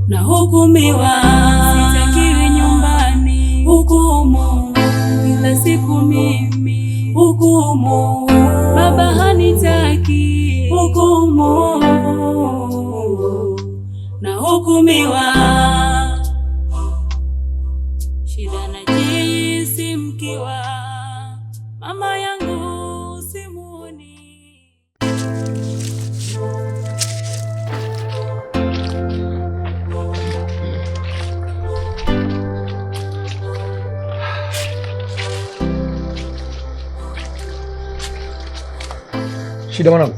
nahukumiwa, sitakiwi nyumbani, hukumu kila siku mimi, hukumu baba hanitaki, hukumu nahukumiwa. Shida najisi mkiwa, mama yangu simuoni. Shida mwanangu.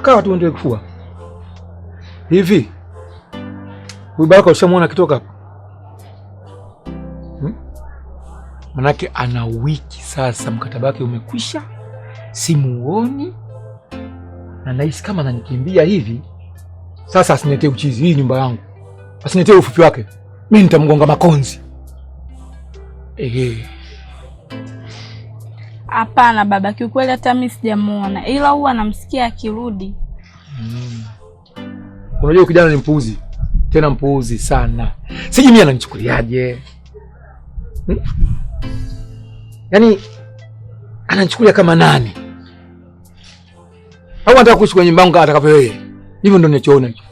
Kaa tu ndio kufua. Hivi. Huyu Baraka ushamuona kitoka hapa? Manake ana wiki sasa mkataba wake umekwisha. Simuoni. Na nahisi kama ananikimbia hivi. Sasa asinetee uchizi hii nyumba yangu. Asinetee ufupi wake. Mimi nitamgonga makonzi. Hapana baba, kiukweli hata mimi sijamuona, ila huwa namsikia akirudi. Unajua kijana ni mpuuzi. Tena mpuuzi sana. Siji mimi ananichukuliaje? Yaani ananichukulia kama nani? Au anataka kuishi kwenye nyumba yangu atakavyo yeye. Hivyo ndio ninachoona hicho.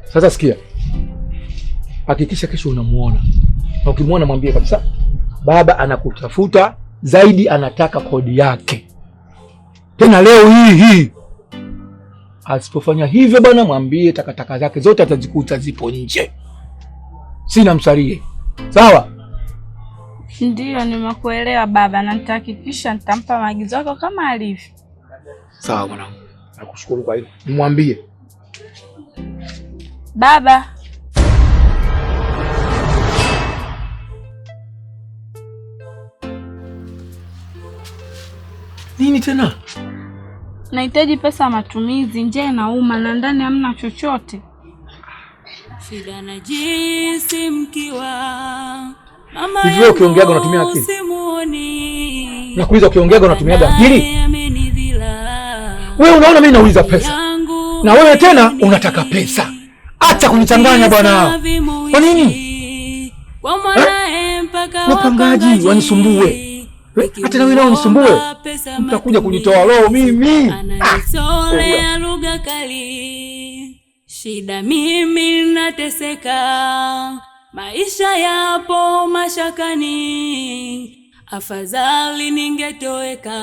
Sasa sikia. Hakikisha kesho unamuona. Na ukimuona mwambie kabisa baba anakutafuta zaidi, anataka kodi yake. Tena leo hii. Asipofanya hivyo bwana, mwambie takataka zake zote atazikuta zipo nje. Sina msalie. Sawa? Ndio, nimekuelewa baba, na nitahakikisha nitampa maagizo yako kama alivyo. Sawa mwanangu. Nakushukuru kwa hilo. Nimwambie. Baba. Nini tena? Nahitaji pesa matumizi, njaa inauma na ndani hamna chochote. Shida najisi mkiwa, mama hivyo ukiongeaga unatumia akili? Nakuuliza, ukiongeaga unatumiaga akili? Wewe unaona mimi nauliza pesa. Na wewe tena unataka pesa. Acha kunichanganya bwana. Kwa nini? Wapangaji wanisumbue. Hata na wewe nao unisumbue. Mtakuja kunitoa roho mimi. Ananisolea lugha kali. Shida mimi nateseka. Maisha yapo mashakani. Afadhali ningetoweka,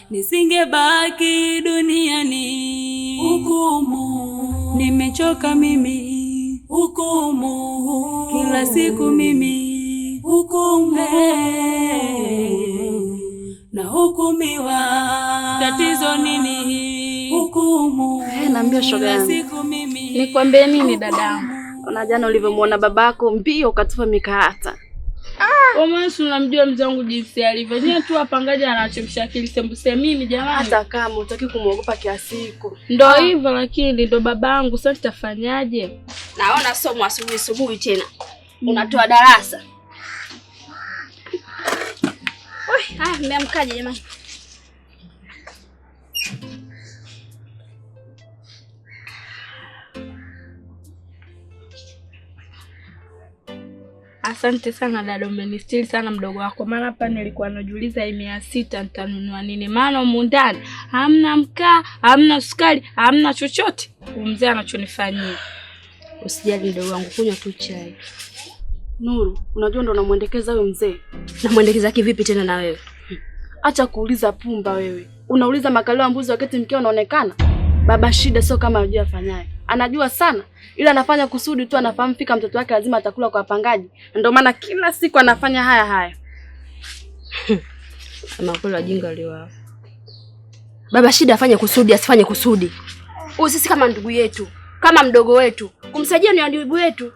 nisingebaki duniani. Hukumu, nimechoka mimi. Hukumu, kila siku mimi. Hukumu, na hukumiwa. Tatizo nini? Hukumu. Naambia shoga yangu. Nikwambie nini dadangu? Ona jana ulivyomuona babako mbio ukatupa mikahata. Wewe unamjua mzee wangu jinsi alivyo. Ni tu wapangaji anachemsha akili sembuse mimi jamani. Hata kama utaki kumuogopa kiasi hiko. Ndio hivyo, lakini ndo babangu, sasa tutafanyaje? Naona somo asubuhi tena. Unatoa darasa. Mmeamkaje jamani? Asante sana dada, umenistiri sana mdogo wako. Maana hapa nilikuwa najiuliza 600 nitanunua nini? Maana humu ndani hamna mkaa, hamna sukari, hamna chochote. Mzee anachonifanyia. Usijali mdogo wangu, kunywa tu chai. Nuru, unajua ndo unamwendekeza wewe mzee. Namwendekeza kivipi tena na wewe? Acha kuuliza pumba wewe. Unauliza makalio ya mbuzi wakati mkeo anaonekana? Baba Shida sio kama anajua afanyaye. Anajua sana, ila anafanya kusudi tu, anafahamu fika mtoto wake lazima atakula kwa wapangaji. Ndio maana kila siku anafanya haya. Ama kweli wajinga leo. Baba Shida afanye kusudi asifanye kusudi. Sisi kama ndugu yetu, kama mdogo wetu, kumsaidia ni ndugu wetu.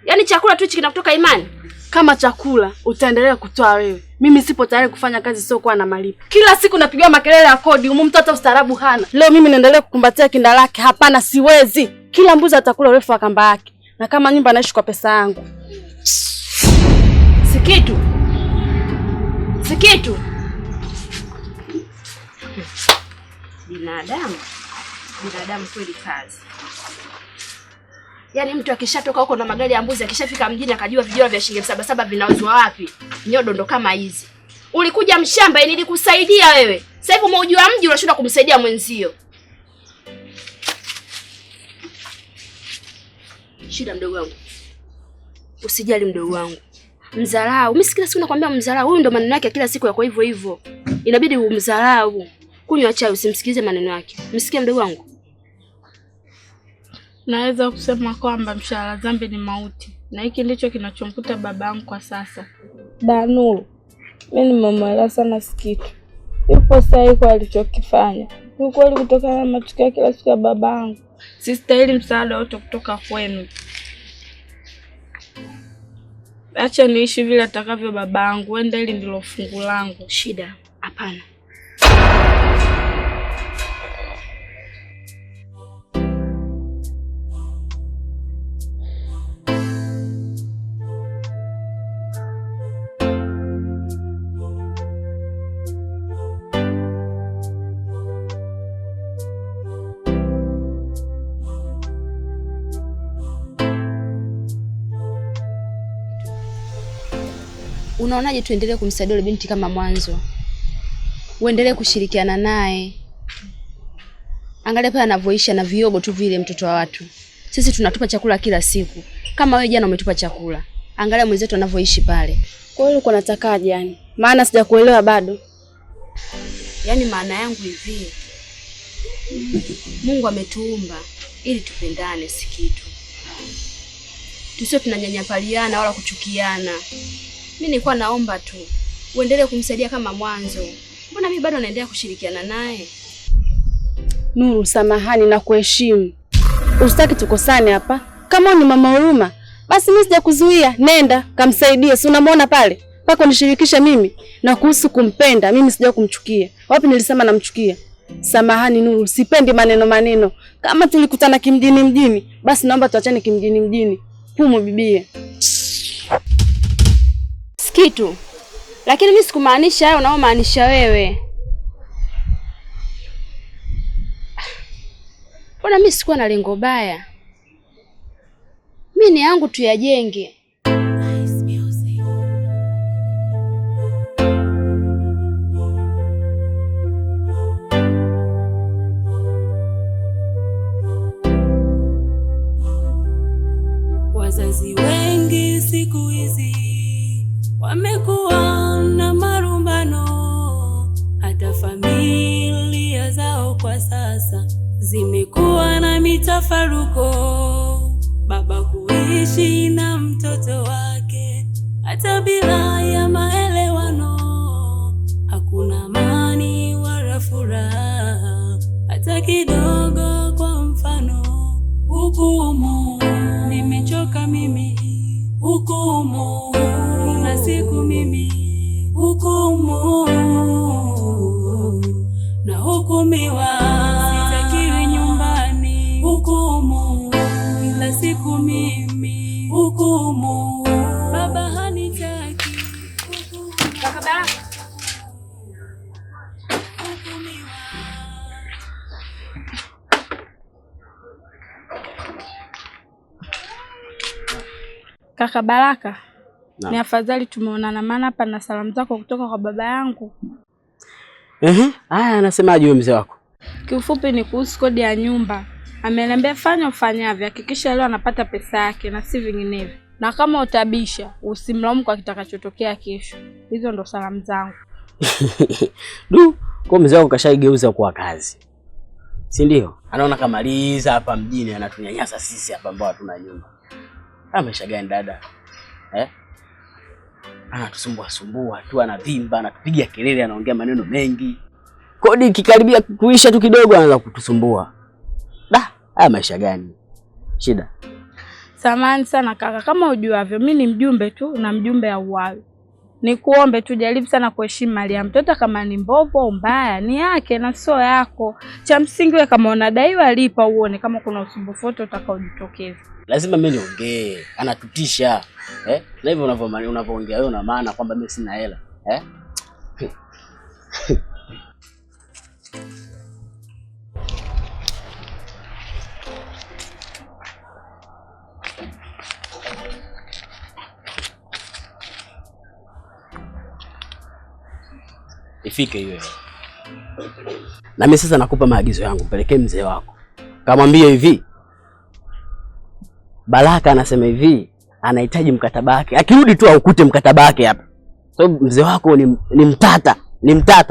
Yaani chakula tu hichi kinakutoka Imani. Kama chakula utaendelea kutoa wewe. Mimi sipo tayari kufanya kazi sio kuwa na malipo. Kila siku napigiwa makelele ya kodi, mtoto ustaarabu hana. Leo mimi naendelea kukumbatia kinda lake, hapana siwezi. Kila mbuzi atakula urefu wa kamba yake. Na kama nyumba naishi kwa pesa yangu. Sikitu. Binadamu. Binadamu kweli kazi. Yaani mtu akishatoka huko na magari ya mbuzi akishafika mjini akajua vijora vya shilingi 7,700 vinauzwa wapi? Nyodo ndo kama hizi. Ulikuja mshamba nilikusaidia wewe. Sasa hivi umeujua mji unashinda kumsaidia mwenzio. Shida mdogo wangu. Usijali mdogo wangu. Mdharau. Mimi kila siku nakwambia mdharau. Huyu ndo maneno yake kila siku yako hivyo hivyo. Inabidi umdharau. Kunywa chai usimsikilize maneno yake. Msikie mdogo wangu. Naweza kusema kwamba mshahara dhambi ni mauti. Na hiki ndicho kinachomkuta babangu kwa sasa. Danuru. Mimi nimemwelewa sana Sikitu. Yupo sahihi kwa alichokifanya. Ni kweli kutokana na matukio kila siku ya babangu. Sistahili msaada wote kutoka kwenu. Acha niishi vile atakavyo babangu. Wenda hili ndilo fungu langu. Shida. Hapana. Unaonaje tuendelee kumsaidia yule binti kama mwanzo? Uendelee kushirikiana naye. Angalia pale anavyoishi na viogo tu vile mtoto wa watu. Sisi tunatupa chakula kila siku. Kama wewe jana umetupa chakula. Angalia mwenzetu anavyoishi pale. Kwa hiyo uko natakaje yani? Maana sijakuelewa bado. Yaani maana yangu hivi. Mungu ametuumba ili tupendane Sikitu. Tusio tunanyanyapaliana wala kuchukiana. Mimi nilikuwa naomba tu uendelee kumsaidia kama mwanzo. Mbona mimi bado naendelea kushirikiana naye? Nuru, samahani na kuheshimu. Usitaki tukosane hapa. Kama ni mama huruma, basi mimi sijakuzuia. Nenda kamsaidie. Si unamwona pale? Pako nishirikisha mimi na kuhusu kumpenda. Mimi sija kumchukia. Wapi nilisema namchukia? Samahani Nuru, sipendi maneno. Kama tulikutana kimjini, basi naomba tuachane kimjini. Pumu bibie. Sikitu. Lakini mimi sikumaanisha hayo unaomaanisha wewe. Mbona mimi sikuwa na lengo baya? Mimi ni yangu tuyajenge. Wazazi wengi siku hizi wamekuwa na marumbano, hata familia zao kwa sasa zimekuwa na mitafaruko. Baba kuishi na mtoto wake hata bila ya maelewano, hakuna amani wala furaha hata kidogo. Kwa mfano, hukumu, nimechoka mimi, hukumu kila siku mimi, hukumu na hukumiwa, sitakiwi nyumbani, hukumu kila siku mimi, hukumu baba hanitaki, hukumu. Kaka Baraka. Kaka Baraka. Na. Ni afadhali tumeonana, maana hapa na salamu zako kutoka kwa baba yangu. Haya, anasemaje huyo mzee wako? Kiufupi ni kuhusu kodi ya nyumba. Ameniambia fanya ufanyavyo, hakikisha leo anapata pesa yake na si vinginevyo. Na kama utabisha, usimlaumu kwa kitakachotokea kesho. Hizo ndo salamu zangu. Kwa mzee wako kashaigeuza kuwa kazi. Si ndio? Anaona kamaliza hapa mjini anatunyanyasa sisi hapa ambao hatuna nyumba. Maisha gani dada? Anatusumbua tu, anavimba, anatupigia kelele, anaongea maneno mengi. Kodi ikikaribia kuisha tu kidogo anaanza kutusumbua. Haya maisha gani? Shida. Samahani sana kaka, kama ujuavyo mimi ni mjumbe tu na mjumbe auawi. Nikuombe tu jaribu sana kuheshimu mali ya mtoto, kama ni mbovu au mbaya ni yake na sio yako. Cha msingi wewe kama unadaiwa lipa, uone kama kuna usumbufu wote utakaojitokeza. Lazima mimi niongee, anatutisha. Na hivyo unavyoongea wewe una maana kwamba mimi sina hela. ifike hiyo. Na mimi sasa nakupa maagizo yangu, mpelekee mzee wako. Kamwambie hivi, Baraka anasema hivi, anahitaji mkataba wake. Akirudi tu aukute mkataba wake hapa. So mzee wako ni mtata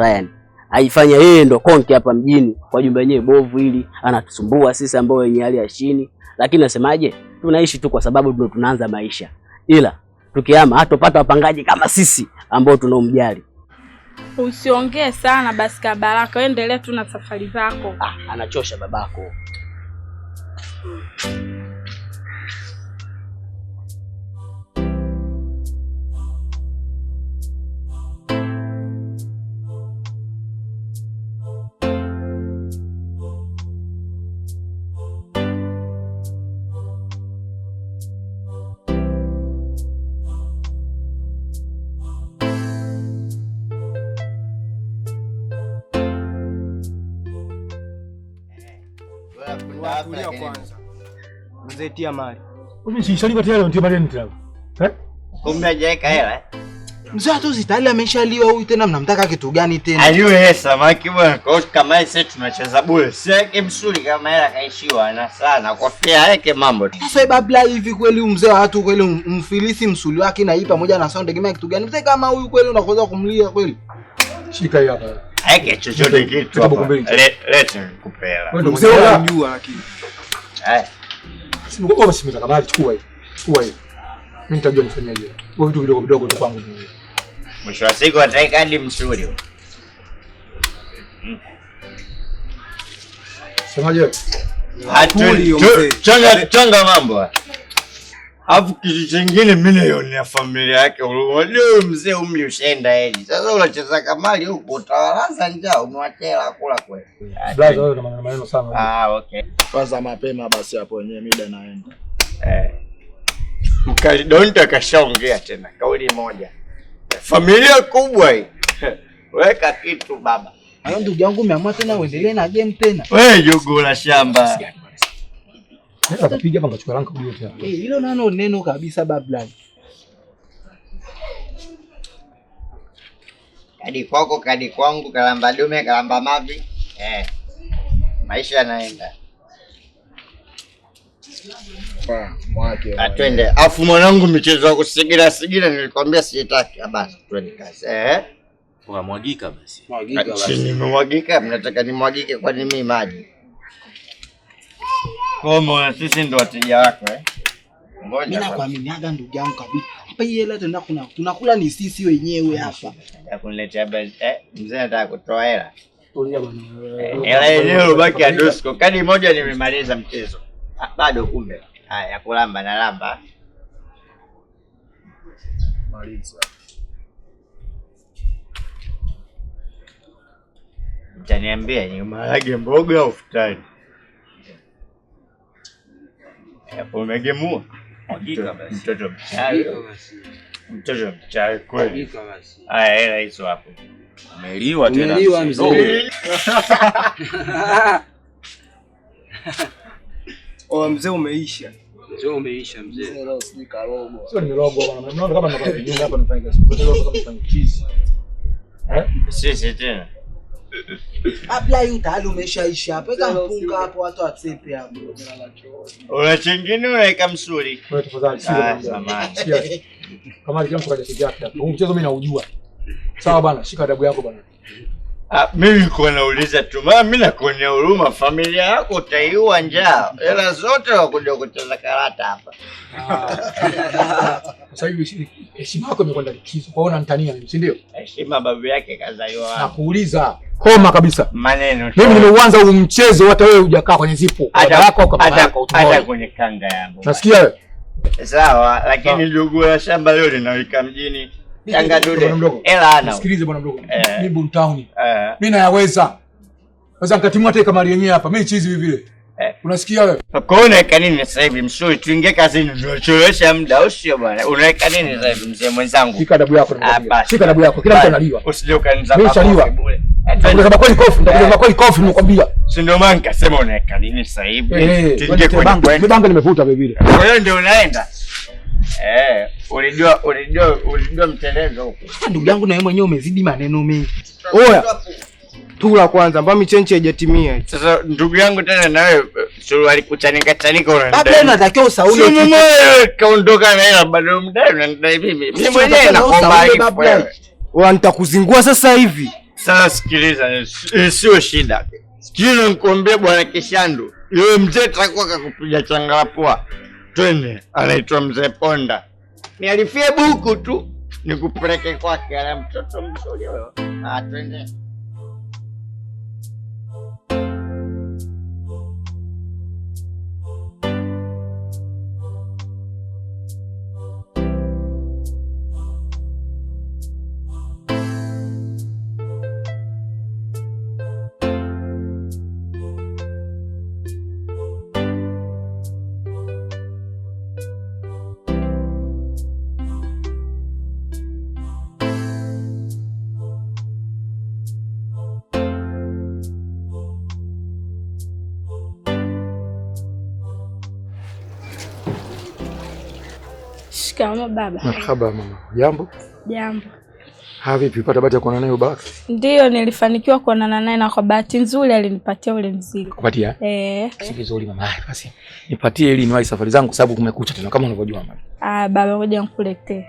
yani. Aifanya yeye ndo konki hapa mjini kwa jumba yenyewe bovu hili, anatusumbua sisi ambao wenye hali ya chini. Lakini nasemaje? Tunaishi tu kwa sababu ndio tunaanza maisha. Ila tukihama hatopata wapangaji kama sisi ambao tunaomjali. Usiongee sana basi Baraka, endelea tu na safari zako. Anachosha babako. Kwanza mzee tia mali. Umeshishalipa tayari ndio mali ndio. Umejeka hela. Mzee tu zitali ameshaliwa huyu tena mnamtaka kitu gani tena? Aliwe samaki bwana kwa kama sisi tunacheza bure. Si yake msuri kama hela kaishiwa na sana kofia yake mambo. Sasa babla hivi kweli mzee wa watu kweli mfilisi msuli wake na hii pamoja na sound tegemea kitu gani? Mzee kama huyu kweli unakoza kumlia kweli. Shika hii hapa. Haike chochote kitu hapa. Leta nikupela. Wewe ndio mzee unajua lakini. Si ngoja basi mtaka mali chukua hii. Chukua hii. Mimi nitajua nifanyaje. Kwa vitu vidogo vidogo tu kwangu mimi. Mwisho wa siku ataika hadi msuri. Semaje? Changa mambo. Alafu kitu kingine mimi naionea familia yake. Unajua mzee umri ushaenda hedi. Sasa unacheza kamali huko utawalaza njaa umewachela kula kweli. Blaza wewe una maneno sana. Okay. Kwanza mapema basi hapo wenyewe mida naenda. Mkali Donta kashaongea tena kauli moja. Familia kubwa hii. Weka kitu baba. Hayo ndugu yangu umeamua tena uendelee na game tena. Wewe jogo la shamba. Atapiga hapa ngachukua ranka huyo tena. Hilo nano neno kabisa babla. Kadi kwako kadi kwangu, kalamba dume kalamba mavi. Maisha yanaenda. Mwake. Atwende. Afu mwanangu michezo ya kusigira nilikwambia sitaki. Basi twende kazi. Unamwagika basi. Mwagika basi. Nimemwagika, mnataka nimwagike kwa nini maji? Kama sisi ndo wateja wako Ngoja. Mimi nakuaminiaga ndugu yangu kabisa. Hapa hii hela tena tunakula ni sisi wenyewe hapa. Ya kuniletea mzee anataka kutoa hela. Tulia bwana. Hela yenyewe baki ya Dusko. Kadi moja nimemaliza mchezo. Bado kumbe. Haya kulamba na lamba. Maliza. Mtaniambia ni maharage mboga au futari? Umegemua? Hakika basi. Mtoto mchai. Mtoto mchai kweli. Hakika basi. Haya hela hizo hapo. Umeliwa tena. Umeliwa mzee. Mzee umeisha. Mzee umeisha mzee. Mzee leo sijui karogo. Sio nimerogo bwana. Mnaona kama natoka kinyonga hapa nafanya kazi. Leo kama nafanya cheese. Sisi tena. Apply utali umeshaisha hapo. Weka mpunga hapo watu watsepe hapo. Una chingine unaweka msuri. Wewe tafadhali sio. Kama kila mtu kaja kijake hapo. Huu mchezo mimi naujua. Sawa bwana, shika adabu yako bwana. Mimi niko nauliza tu, mimi nakuonea huruma, familia yako utaiua njaa. Hela zote wakuja kucheza karata hapa. Sasa hivi heshima yako imekwenda likizo. Kwa hiyo unanitania mimi, si ndio? Heshima babu yake kazaliwa wapi? Nakuuliza. Koma kabisa. Maneno. Mimi nimeuanza huu mchezo hata wewe hujakaa kwenye zipo. Hata kwenye kanga yangu. Nasikia wewe? Sawa, lakini ndugu la shamba leo linawika mjini. Yanga dude. Hela ana. Sikilize bwana mdogo. Mimi Buntown. Mimi nayaweza. Sasa nikatimua hata kama yenyewe hapa. Mimi chizi hivi vile. Unasikia wewe? Kwa unaweka nini sasa hivi msuri? Tuingie kazini tunachelewesha muda au sio bwana? Unaweka nini sasa hivi mzee mwenzangu? Shika adabu yako. Shika adabu yako. Kila mtu analiwa. Usije ukaniza bure. Ndio kweli kofi, ndio kweli kofi nimekwambia. Si ndio maana nikasema unaweka nini sasa hivi? Tuingie kwenye bango. Bango nimevuta vile vile. Kwa hiyo ndio unaenda. Ulijua mtelezo huko. Ndugu yangu na wewe mwenyewe umezidi maneno mengi. Oya. Tula kwanza, mbona michenche haijatimia. Sasa ndugu yangu tena na wewe suruali kuchanika unaenda. Labda natakiwa usaule kitu. Mimi kaondoka na hela bado mdai unanidai mimi. Mimi mwenyewe nakuomba hivi. Wewe nitakuzingua sasa hivi. Sasa sikiliza, sio shida. Sikiliza nikwambie bwana Kishandu. Yule mzee atakuwa akakupiga changalapua. Twende, anaitwa Mzee Ponda. Nialifie buku tu nikupeleke kwake, ala mtoto mzuri wewe. Twende. Shikamoo baba. Marhaba mama. Jambo? Jambo. Vipi, upata bahati ya kuonana naye baba? Ndio, nilifanikiwa kuonana naye na kwa bahati nzuri alinipatia ule mzigo. Kupatia? Si vizuri mama. Basi nipatie ili niwahi safari zangu sababu kumekucha tena kama unavyojua mama. Baba ngoja nikuletee.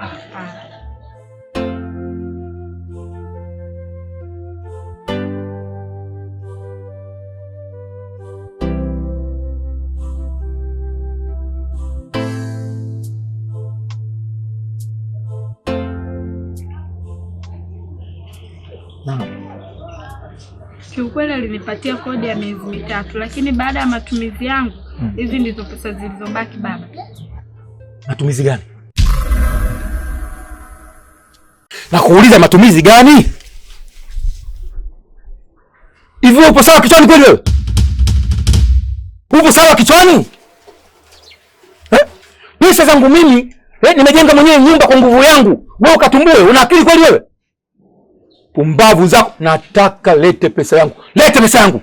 Kiukweli alinipatia kodi ya miezi 3, lakini baada ya matumizi yangu hizi ndizo pesa zilizobaki baba. Matumizi gani? Na kuuliza matumizi gani? Hivi upo sawa kichwani kweli wewe? Upo sawa kichwani? Pesa zangu mimi, nimejenga mwenyewe nyumba kwa nguvu yangu. Wewe ukatumbue, una akili kweli wewe? Pumbavu zako, nataka lete pesa yangu. Lete pesa yangu.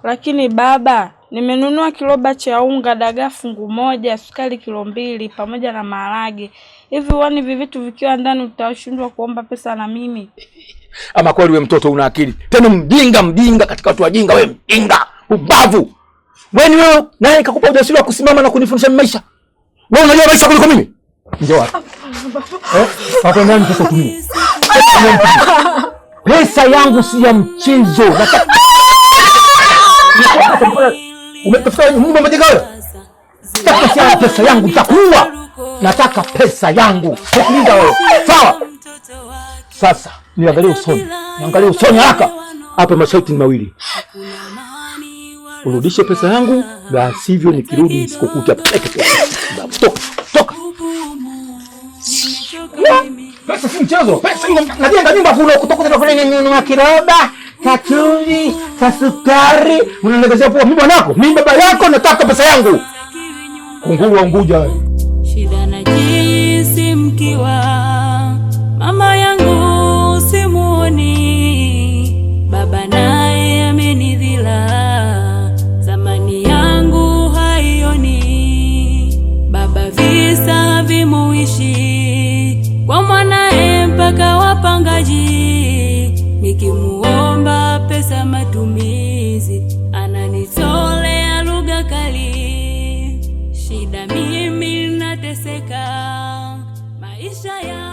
Lakini baba, nimenunua kiloba cha unga, dagaa fungu moja, sukari kilo 2 pamoja na maharage. Hivi wani vitu vikiwa ndani utashindwa kuomba pesa na mimi? Ama kweli wewe mtoto una akili. Tena mjinga katika watu wajinga wewe, mjinga, ubavu. Wewe nani nikakupa ujasiri wa kusimama na kunifundisha maisha? Wewe unajua maisha kuliko mimi? Njoo hapa. Hapa nani pesa tumie? Pesa yangu si ya mchezo. Umetafuta Mungu mmoja wewe? Nataka pesa yangu nitakuwa. Nataka pesa yangu. Sikiliza wewe. Sawa? Sasa niangalie usoni. Niangalie usoni haraka. Hapa masharti ni mawili. Urudishe pesa yangu, la sivyo nikirudi nisikukuta hapa. Toka. Pesa si mchezo. Pesa najenga nyumba kutoka kwenye kiroba, kachumvi, sukari, unanegezea poa mimi bwanako. Mimi baba yako nataka pesa yangu. Kunguru wa Unguja. Shida na jinsi mkiwa mama yangu simuoni, baba naye amenidhila, zamani yangu haioni, baba visa vimuishi kwa mwanae mpaka wapangaji, nikimuomba pesa matumizi ananitolea lugha kali. Shida mimi nateseka maisha ya